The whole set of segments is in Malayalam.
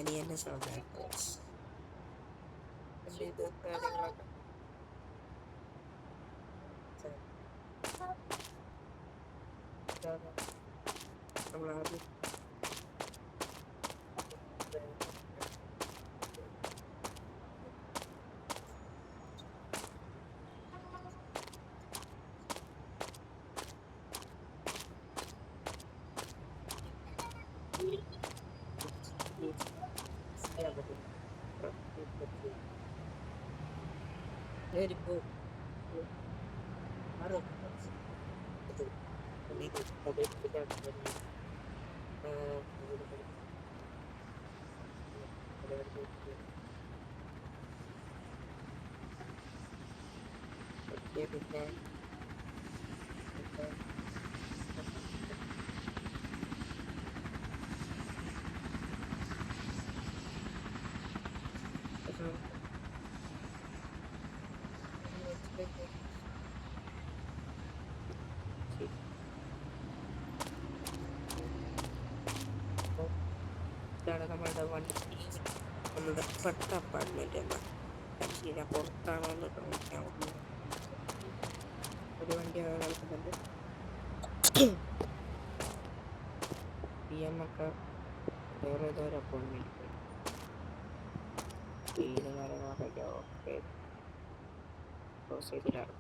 അനിയന്റെ സൗദായിട്ട് ഇത് കാര്യങ്ങളൊക്കെ നമ്മളാദ്യം പിന്നെ ഇതാണ് നമ്മളുടെ വണ്ടി, നമ്മളുടെ പെട്ട അപ്പാർട്ട്മെന്റ് എന്ന ശീല പുറത്താണോ എന്ന് നോക്കാവുന്നു. ഒരു വണ്ടി നടക്കുന്നുണ്ട്. ഒക്കെ വേറെ ഏതോ ഒരു അപ്പോയിൻമെന്റ് വീട് കാര്യങ്ങളൊക്കെ ഓക്കെ പ്രോസീജിയറാണ്.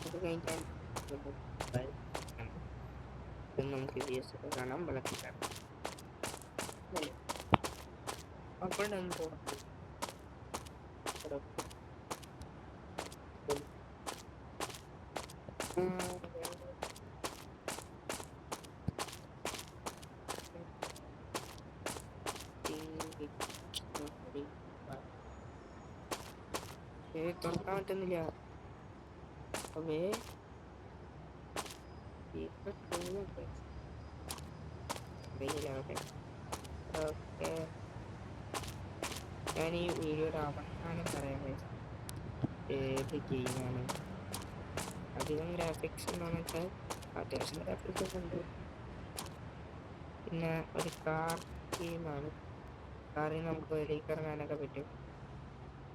ഇത് കഴിഞ്ഞാൽ നമുക്ക് വീഡിയോസ് ഒക്കെ കാണാം, വിളക്കി കാണാം. അവിടെ എന്തോ തുറക്കാൻ പറ്റുന്നില്ല. അവേ ഓക്കെ, ഞാൻ ഈ വീഡിയോയുടെ അവസാനം പറയാൻ ഏത് ഗെയിമാണ് അധികം ഗ്രാഫിക്സ് ഉണ്ടോന്ന് വെച്ചാൽ അത്യാവശ്യം ഗ്രാഫിക്സ് ഉണ്ട്. പിന്നെ ഒരു കാർ ഗെയിമാണ്. കാറിൽ നമുക്ക് വെളിയിൽ ഇറങ്ങാനൊക്കെ പറ്റും.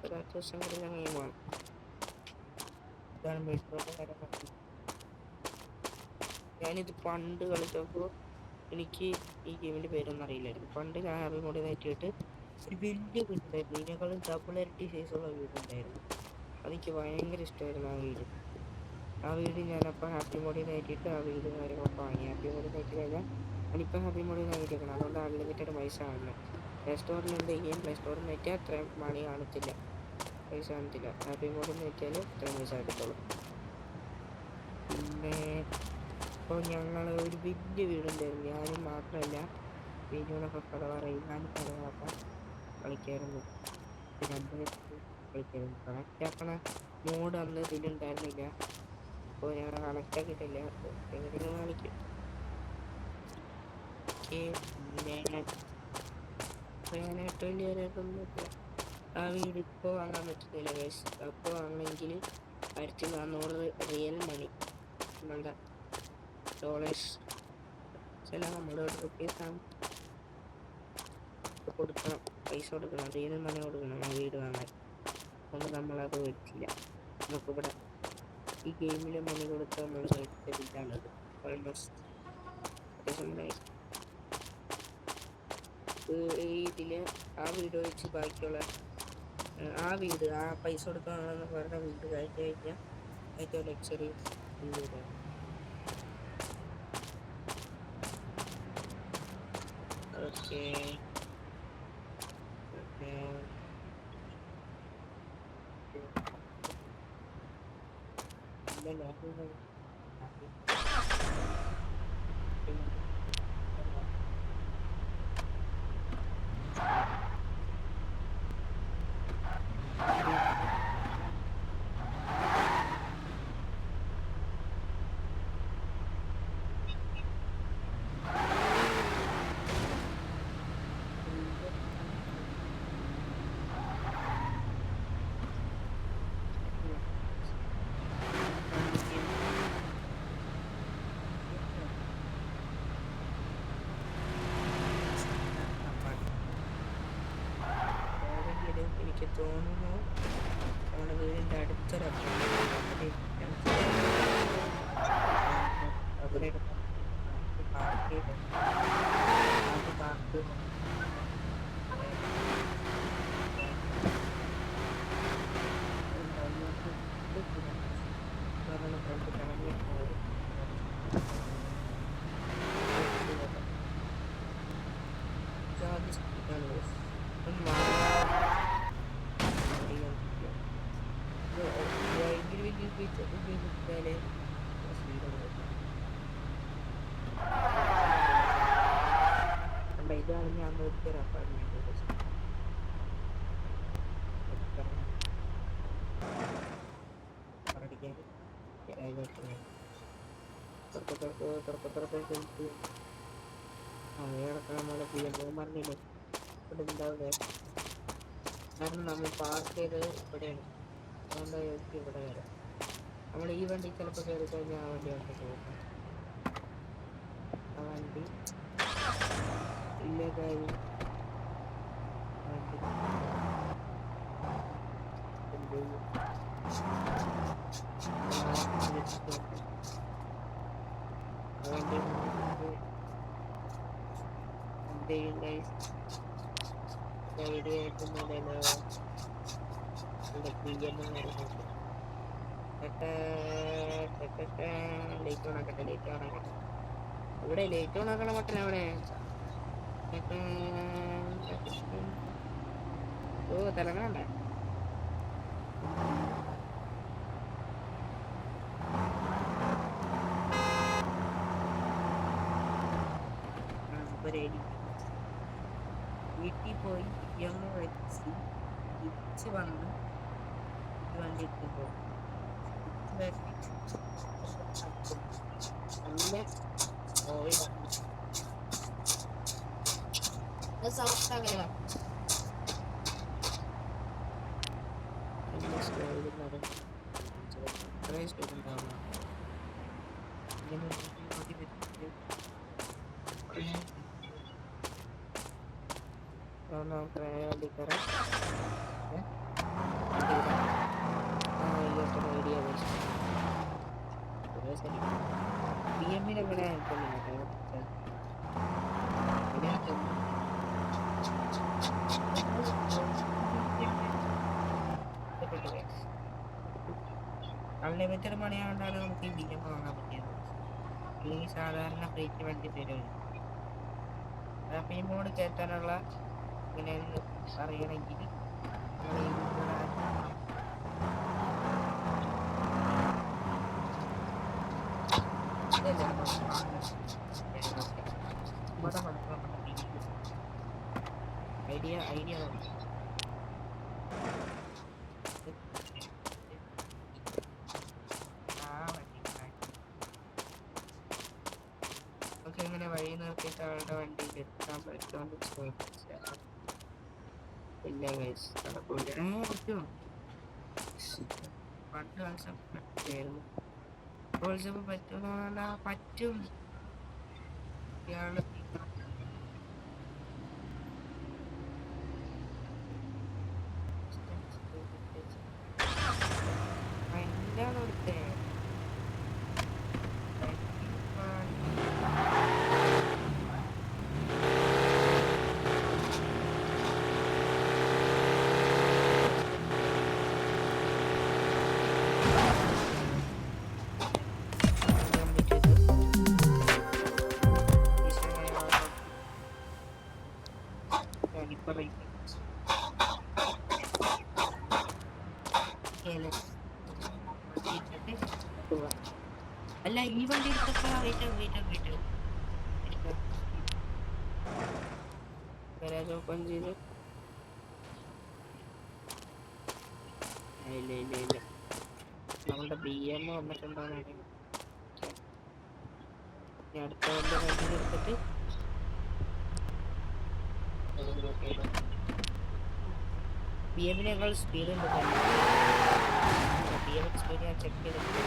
ഒരു അത്യാവശ്യം വരുന്ന ഗെയിമാണ്. ഇതാണ് മെട്രോയുടെ കാര്യം. ഞാനിത് പണ്ട് കളിച്ചപ്പോൾ എനിക്ക് ഈ ഗെയിമിൻ്റെ പേരൊന്നും അറിയില്ലായിരുന്നു. പണ്ട് ഞാൻ ഹാപ്പി മോഡിൽ കയറ്റിയിട്ട് ഒരു വലിയ വീടുണ്ടായിരുന്നു, ഇതിനേക്കാളും ഡബിൾ ഇരട്ടി സൈസുള്ള വീടുണ്ടായിരുന്നു. അതെനിക്ക് ഭയങ്കര ഇഷ്ടമായിരുന്നു ആ വീട്. ആ വീട് ഞാനപ്പോൾ ഹാപ്പി മോഡിൽ കയറ്റിയിട്ട് ആ വീട് കാര്യങ്ങളൊക്കെ വാങ്ങി. ഹാപ്പി മോഡിൽ കയറ്റി കഴിഞ്ഞാൽ ഞാനിപ്പോൾ ഹാപ്പി മോഡിൽ കയറ്റിയിരിക്കണം. അതുകൊണ്ട് അൺലിമിറ്റഡ് പൈസ കാണുന്നത്. പ്ലേ സ്റ്റോറിൽ എന്ത് ചെയ്യും, പ്ലേ സ്റ്റോറിൽ നെറ്റിയാൽ അത്രയും മണി കാണത്തില്ല, പൈസ കാണത്തില്ല. ഹാപ്പി മോഡിൽ നെറ്റിയാൽ അത്രയും പൈസ കിട്ടുള്ളൂ. പിന്നെ ഇപ്പോൾ ഞങ്ങൾ ഒരു വലിയ വീടുണ്ടായിരുന്നു. ഞാനും മാത്രമല്ല വീഡിയോകളൊക്കെ കഥ പറയും, ഞാനും കഥകളൊക്കെ കളിക്കായിരുന്നു. കളിക്കായിരുന്നു. കണക്റ്റ് ആക്കണ മോഡ് അന്ന് ഇതിലുണ്ടായിരുന്നില്ല. അപ്പോൾ ഞങ്ങൾ കണക്റ്റ് ആക്കിയിട്ടില്ല, എങ്ങനെയാണ് കളിക്കും. പിന്നെ പറയാനായിട്ട് വലിയൊരിതൊന്നുമില്ല. ആ വീട് ഇപ്പോൾ വാങ്ങാൻ പറ്റുന്നില്ല ഗൈസ്. അപ്പോൾ വാങ്ങണമെങ്കിൽ 1400 റിയൽ മണി, നമ്മളുടെ ഡോളേഴ്സ് ചില നമ്മുടെ റുപ്പീസാണ് കൊടുക്കണം, പൈസ കൊടുക്കണം, റിയൽ മണി കൊടുക്കണം ആ വീട് വാങ്ങാൻ. അതുകൊണ്ട് നമ്മളത് മേടിച്ചില്ല. നമുക്കിവിടെ ഈ ഗെയിമിൽ മണി കൊടുത്ത് നമ്മൾ മേടിച്ച വീടാണത്. ഓൾമോസ്റ്റ് അത്യാവശ്യം ഇതിൽ ആ വീട് വെച്ച് ബാക്കിയുള്ള ആ വീട്, ആ പൈസ കൊടുക്കാണെന്ന് പറഞ്ഞ വീട് കഴിഞ്ഞ് കഴിഞ്ഞാൽ ഏറ്റവും ലക്സറി വീടാണ്. ഓക്കെ, എനിക്ക് തോന്നുന്നു നമ്മുടെ വീടിൻ്റെ അടുത്തൊരു അവിടെ പാർക്ക് ചെയ്ത് പാർക്ക് ഇതാണ് ഞാൻ നോക്കിയൊരു അപ്പാർട്ട്മെന്റ്. നമ്മളെ പറഞ്ഞില്ലേ ഇവിടെ ഉണ്ടാവില്ല, കാരണം നമ്മൾ പാർക്ക് ചെയ്തത് ഇവിടെയാണ്. അതുകൊണ്ട് ഇവിടെ വരാം. നമ്മൾ ഈ വണ്ടി ചിലപ്പോൾ കയറി കഴിഞ്ഞാൽ ആ വണ്ടി വണ്ടി പോകും. ആ വണ്ടി ഇല്ല കാര്യം ഇവിടെ ലേറ്റ് ഓണാക്കണ മട്ടൻ അവിടെ. ഓ തിളങ്ങണ്ടേ? വീട്ടിൽ പോയി വെച്ച് തിരിച്ച് വന്ന് വണ്ടി എത്തുമ്പോൾ നല്ല സൗണ്ടാകല അൺലിമിറ്റഡ് മണിയാകൊണ്ടാണ് നമുക്ക് ഈ ബില്ല് വാങ്ങാൻ പറ്റിയത്. അല്ലെങ്കിൽ സാധാരണ ഫ്രീക്ക് വണ്ടി തരുമല്ലോ. അപ്പം ഈ മോഡ് കയറ്റാനുള്ള ഇങ്ങനെയൊന്ന് അറിയണമെങ്കിൽ ഐഡിയ ഐഡിയ ഇങ്ങനെ വഴി നിർത്തിയിട്ട് അവളുടെ വണ്ടിയിൽ എത്താൻ പറ്റുമെന്ന് ചോദിച്ചാൽ ഇല്ല ഗൈസ്, നടക്കൂല. പറ്റുമോ? പണ്ട് കാണിച്ചായിരുന്നു ചിലപ്പോൾ പറ്റുമെന്ന് പറ്റും. ഇയാള് എന്താണ് കൊടുത്തേ? അല്ല ഈ വണ്ടി എടുത്തപ്പോ ഗരാജ് ഓപ്പൺ ചെയ്ത് ഇല്ല ഇല്ല ഇല്ല നമ്മളുടെ BM വന്നിട്ടുണ്ടോന്ന് അടുത്ത വണ്ടി എടുത്തിട്ട് BM-നേക്കാൾ സ്പീഡ് ഉണ്ട്. BM സ്പീഡ് ഞാൻ ചെക്ക് ചെയ്തിട്ട്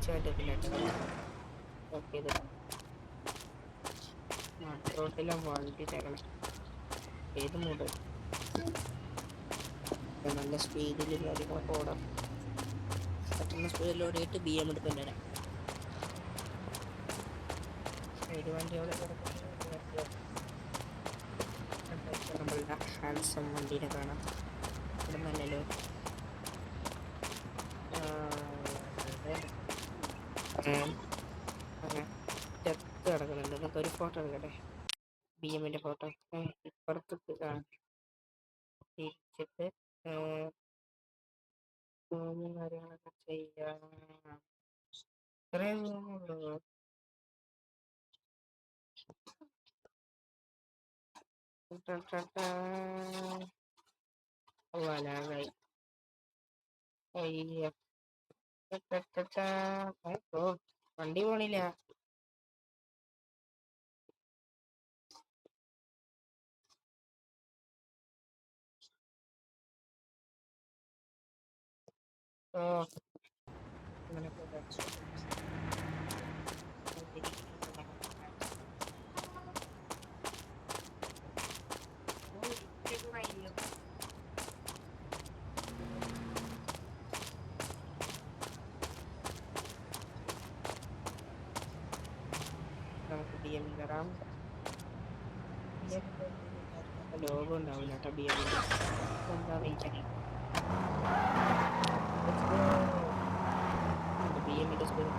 പിടിച്ചു പറ്റത്തില്ല കേട്ടോ. ഓക്കെ റോട്ടിലെ വണ്ടി തരണം. ഏത് മൂഡ് നല്ല സ്പീഡിൽ കാര്യങ്ങളൊക്കെ ഓടാം. പറ്റുന്ന സ്പീഡിൽ ഓടിയിട്ട് BM എടുത്തുകൊണ്ട് വരാം. ഒരു വണ്ടി അവിടെ നമ്മളുടെ ഹാൻസം വണ്ടീനെ കാണാം. ഇവിടെ നല്ലല്ലോ. ചെത്ത് കിടക്കുന്നുണ്ട്. നമുക്ക് ഒരു ഫോട്ടോ എടുക്കട്ടെ. BM-ന്റെ ഫോട്ടോ ഇപ്പുറത്ത് തിരിച്ചിട്ട് കാര്യങ്ങളൊക്കെ ചെയ്യാം. ഇത്രയും ഉള്ളൂ. വലാകായി വണ്ടി പോണില്ല. അങ്ങനെ നമുക്ക് BM കയറാം. ലോഗോ ഉണ്ടാവില്ല കേട്ടോ BM-ന്റെ. എന്താ വെയിറ്റ് BM-ന്റെ സ്പീഡ്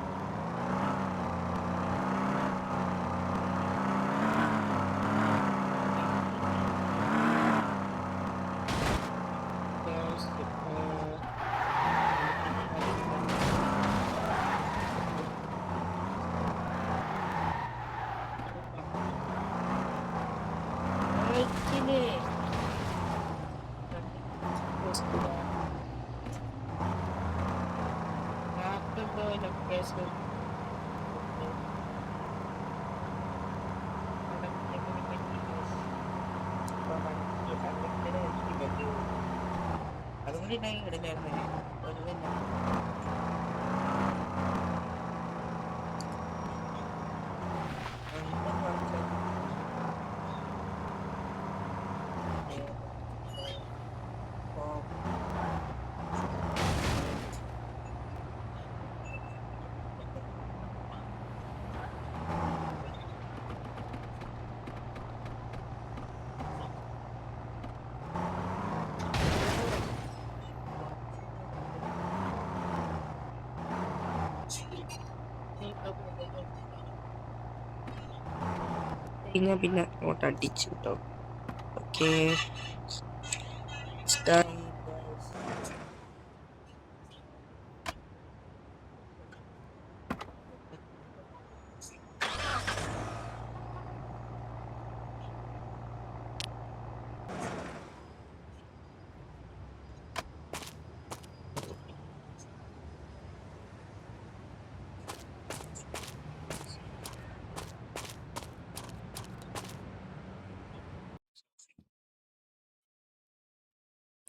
ലൊക്കേഷൻ അതുകൊണ്ട് ഇടലായിരുന്നു. പിന്നെ അങ്ങോട്ട് അടിച്ചു കേട്ടോ. ഓക്കെ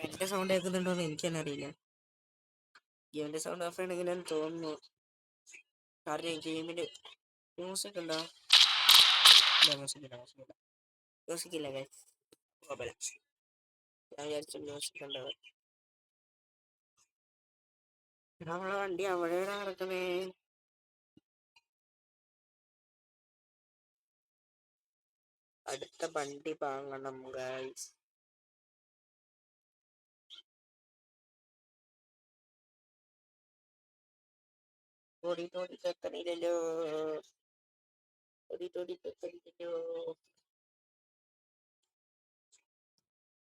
എന്റെ സൗണ്ട് കേൾക്കുന്നുണ്ടോന്ന് എനിക്ക് തന്നെ അറിയില്ല. ഗെയിമിന്റെ സൗണ്ട് ഓഫ് ആണെങ്കിലെന്ന് തോന്നുന്നു. കാരണം ഗെയിമിന് മ്യൂസിക് ഉണ്ടോ? മ്യൂസിക് ഇല്ല ഗൈസ്. ഞാൻ വിചാരിച്ചു മ്യൂസിക് ഉണ്ടോ. നമ്മളെ വണ്ടി അവിടെയാണ് കിടക്കുന്നേ. അടുത്ത വണ്ടി വാങ്ങണം ഗൈസ്. ഓടിത്തെത്തണില്ലല്ലോ.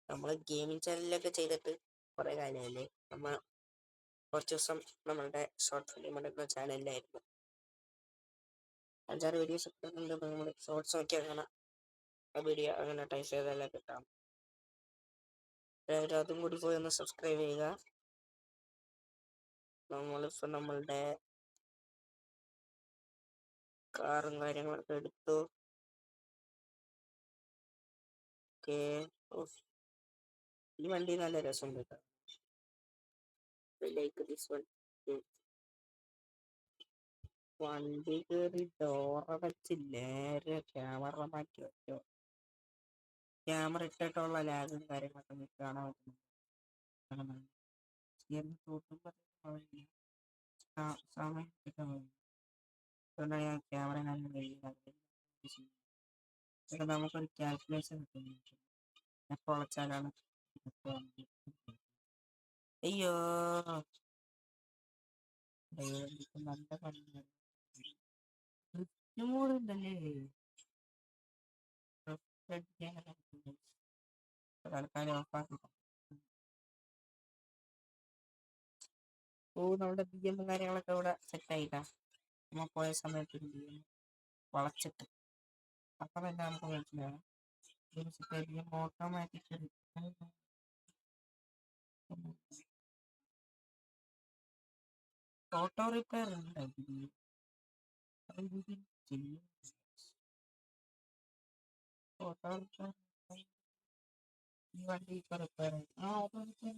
നമ്മള് ഗെയിമിംഗ് ചാനലിലൊക്കെ ചെയ്തിട്ട് കുറെ കാര്യമല്ലേ. കുറച്ച് ദിവസം നമ്മളുടെ ഷോർട്ട് ഫിലിം എടുക്കുന്ന ചാനലിലായിരുന്നു. 5-6 വീഡിയോസ് ഇട്ടിട്ടുണ്ട്. നമ്മൾ ഷോർട്സ് നോക്കിയാൽ കാണാം. ആ വീഡിയോ അങ്ങനെ ടൈപ്പ് ചെയ്താലേ കിട്ടാം. എല്ലാവരും അതും കൂടി പോയി ഒന്ന് സബ്സ്ക്രൈബ് ചെയ്യുക. നമ്മളിപ്പോൾ നമ്മളുടെ കാറും കാര്യങ്ങളൊക്കെ എടുത്തു. ഓക്കെ, ഈ വണ്ടി നല്ല രസമുണ്ട് കേട്ടോ. Like this one. വണ്ടി കയറി ഡോറടച്ച് നേരെ ക്യാമറ മാറ്റി വെച്ചോ. ക്യാമറ ഇട്ടിട്ടുള്ള ലാഗും കാര്യങ്ങളൊക്കെ നിങ്ങൾക്ക് കാണാൻ പറ്റുന്നു. സമയം അതുകൊണ്ടാണ് ഞാൻ ക്യാമറ നമുക്കൊരു കാൽക്കുലേഷൻ കിട്ടുന്നു എപ്പോൾ വെച്ചാലാണ്. അയ്യോ നല്ല പണിയാണ്. മോഡുണ്ടല്ലേ തൽക്കാലം ഓഫാക്കി. നമ്മുടെ ബി എം കാര്യങ്ങളൊക്കെ ഇവിടെ സെറ്റ് ആയിട്ടാ. നമ്മ പോയ സമയത്ത് വളച്ചിട്ട് അപ്പം തന്നെ നമുക്ക് മനസ്സിലാവും ഓട്ടോമാറ്റിക് ഓട്ടോ റിപ്പയർ ഉണ്ട്. ഓട്ടോ റിപ്പയർ ഈ വണ്ടി ഇപ്പൊ റിപ്പയർ ആയി. ഓട്ടോ റിപ്പയർ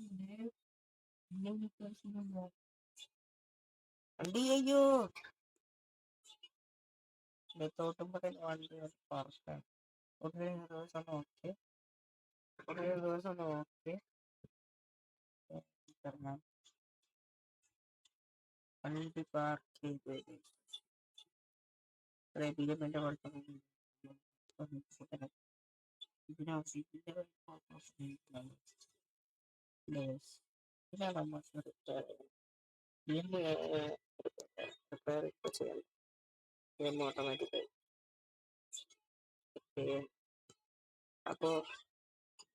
വണ്ടി അയ്യോ തോട്ടുമ്പോ തന്നെ വണ്ടി പറക്കാണ്. ഒരു ദിവസം നോക്കി വണ്ടി പാർക്ക് ചെയ്ത് ബിഎമ്മിന്റെ കുഴപ്പമില്ല. ഓട്ടോമാറ്റിക്. അപ്പോ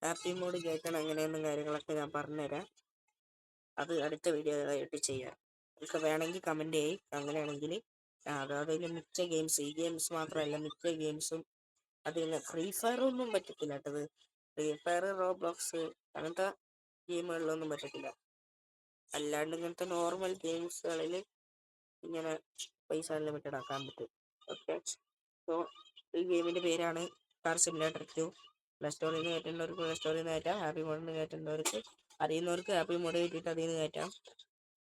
ഹാപ്പി മോഡ് കയറ്റണം എങ്ങനെയെന്നും കാര്യങ്ങളൊക്കെ ഞാൻ പറഞ്ഞുതരാം. അത് അടുത്ത വീഡിയോ ആയിട്ട് ചെയ്യാം. നിങ്ങൾക്ക് വേണമെങ്കിൽ കമന്റ് ചെയ്യും. അങ്ങനെയാണെങ്കിൽ അതായത് മിക്ക ഗെയിംസ്, ഈ ഗെയിംസ് മാത്രമല്ല മിക്ക ഗെയിംസും അതിന് ഫ്രീ ഫയർ ഒന്നും പറ്റത്തില്ല കേട്ടത്. ഫ്രീ ഫയർ, റോബ്ലോക്സ് അങ്ങനത്തെ ഗെയിമുകളിലൊന്നും പറ്റത്തില്ല. അല്ലാണ്ട് ഇങ്ങനത്തെ നോർമൽ ഗെയിംസുകളിൽ ഇങ്ങനെ പൈസ അൺലിമിറ്റഡ് ആക്കാൻ പറ്റും. ഓക്കെ, സോ ഈ ഗെയിമിന്റെ പേരാണ് കാർ സിമുലേറ്റർ 2. പ്ലേ സ്റ്റോറിൽ നിന്ന് കയറ്റേണ്ടവർക്ക് പ്ലേ സ്റ്റോറിൽ നിന്ന് കയറ്റാം. ഹാപ്പി മോഡിൽ നിന്ന് കയറ്റേണ്ടവർക്ക് അറിയുന്നവർക്ക് ഹാപ്പി മോഡ് കയറ്റിയിട്ട് അതിൽ നിന്ന് കയറ്റാം.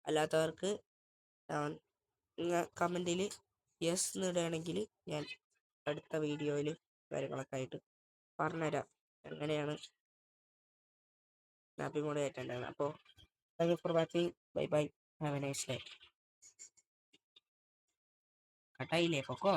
അല്ലാത്തവർക്ക് കമന്റിൽ യെസ് എന്നിടുകയാണെങ്കിൽ ഞാൻ അടുത്ത വീഡിയോയിൽ കാര്യങ്ങളൊക്കെ ആയിട്ട് പറഞ്ഞുതരാം എങ്ങനെയാണ് ഹാപ്പി മോഡ് കയറ്റേണ്ടത്. അപ്പോൾ thank you for watching. Bye bye, have a nice day. കട്ടായില്ലേ പൊക്കോ.